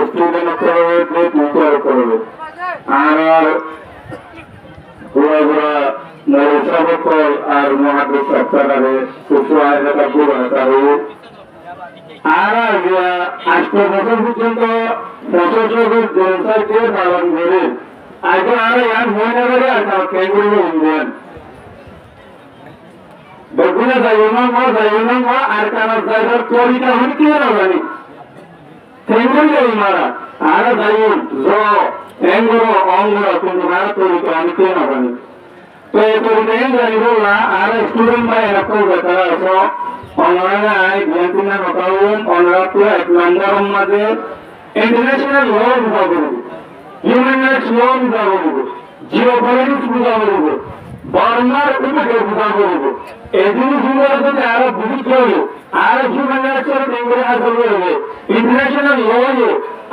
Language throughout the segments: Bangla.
স্টুডেন্ট করবে টিচার করবে আর সকল আর মহাদেশ সরকারে সুসহায়তা পুরোটা হয়ে আর আজকে বছর পর্যন্ত প্রশাসকের জনসাইকে পালন করে আজকে আর ইয়ার মহিলা করে আর কেন্দ্রীয় ইন্ডিয়ান বগুড়া যাইব না আর কারণ ড্রাইভার তরিকা হন কি জানি কেন্দ্রীয় ইমারা আর যাইব এঙ্গুলো অঙ্গুলো কিন্তু আর তরিকা হন কি জানি তো এই তরিকা জানিব না আর স্টুডেন্ট বা এরকম বেকার আছো অনলাইনে বিএনপির নকাউন অনরাত্র এক নম্বর মাঝে ইন্টারন্যাশনাল ল বুঝা করব হিউম্যান রাইটস ল বুঝা করব জিও পলিটিক্স বুঝা করব বর্মার উপরে বুঝা করব এই জিনিসগুলো যদি আরো বুঝতে হবে আর হিউম্যান রাইটসের বেঙ্গলে হাসল করবে ইন্টারন্যাশনাল ল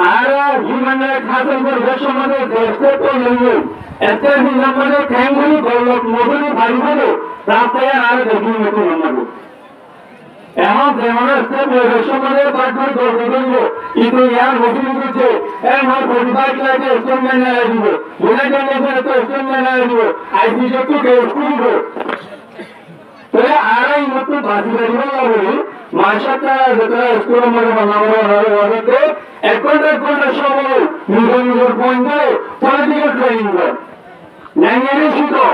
আর হিউম্যান রাইটস হাসল করবে সমাজের দেশকে তো নেবে এতে আমাদের ঠ্যাংগুলি গৌরব মধুরি ভাই বলে রাস্তায় আর দেখি নতুন আমাদের এমন যেমন সমাজের পার্টনার করতে করব কিন্তু ইয়ার মজুরি করছে এমন 45 লাখে স্টেটমেন্ট নিয়ে দিব ইউনাইটেড নেশনে তো স্টেটমেন্ট নিয়ে দিব আইসিসি তো কেউ শুনব তাহলে আর এই মত বাজি দিব বলি মাশাআল্লাহ যেটা স্কুল মধ্যে বানাবো হবে এখন সব নিজের পয়েন্টে পলিটিক্যাল ট্রেনিং করে ন্যাংয়ের শিখো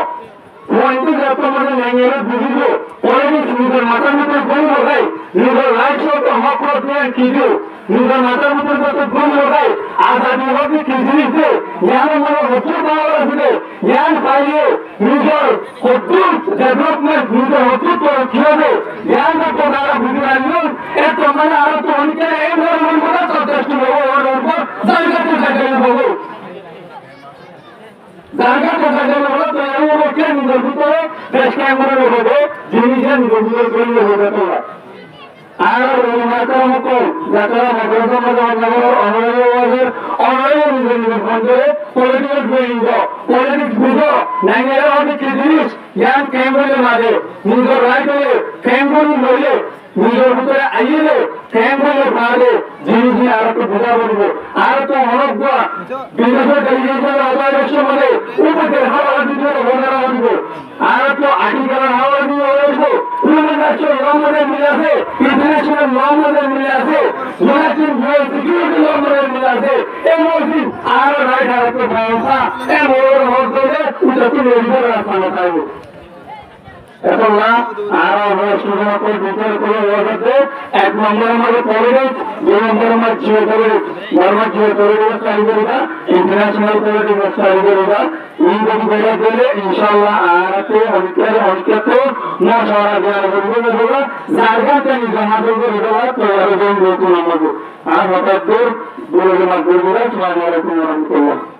পয়েন্টে যত মানে ন্যাংয়ের বুঝিব পলিটিক্স নিজের মাথার মধ্যে ভুল লাগাই নিজের রাইটস অফ দ্য হক অফ ম্যান কিছু নিজের মাথার মধ্যে যত ভুল লাগাই আজাদি হবে কি জিনিসে জ্ঞান মানে হচ্ছে পাওয়ার আছে জ্ঞান পাইলে নিজের কদ্দুর ডেভেলপমেন্ট নিজের অস্তিত্ব কি হবে জ্ঞান যত দ্বারা বুঝে রাখবেন এত মানে আরো তো অনেকে এই ধরনের মনে যথেষ্ট হবো জায়গাতে থাকলে হবো জায়গা কোথায় গেলে হলো তো এমন হচ্ছে নিজের ভিতরে দেশকে এমন হবে জিনিসের নিজের ভিতরে করলে হবে তোমরা আর মাতার মতো যারা মাদ্রাসা অনলাইনে নিজের নিজের ফোন করে পলিটিক্যাল ট্রেনিং দাও পলিটিক্স বুঝো ন্যাংরা হবে কি জিনিস জ্ঞান ক্যাম্পের মাঝে নিজের রাইট হলে ক্যাম্পের হইলে নিজের ভিতরে আইলে ক্যাম্পের মাঝে জিনিস নিয়ে আর একটু বোঝা বলবো আর তো অনজ্ঞ বিদেশের ডেলিগেশনের অপারেশন মানে উপরে হাওয়া দিতে বোঝা দিব আর তো আর্টিকেলের হাওয়া দিয়ে বলবো হিউম্যান রাইটস ল মধ্যে মিলে আছে ইন্টারন্যাশনাল ল মধ্যে মিলে আছে ইউনাইটেড নেশনস সিকিউরিটি ল মধ্যে মিলে আছে এই মধ্যে আর রাইট আর তো ভাষা এই মোর মধ্যে উচ্চতর লেভেলের রাস্তা থাকবে এখন না আর আমরা সুযোগ করে বিচার করে ওটাতে এক নম্বর আমাদের পলিটিক্স দুই নম্বর আমার Jio politics normal Jio politics study করিবা ইন্টারন্যাশনাল পলিটিক্স স্টাডি করিবা এই যদি বেড়ে গেলে ইনশাআল্লাহ আরতে অনেকে না সারা জ্ঞান করবে দেবো জায়গাতে জমা করবে দেবো তৈরি নতুন আমাকে আর হঠাৎ দূর জমা করবে আসসালামু আলাইকুম ওয়া রাহমাতুল্লাহ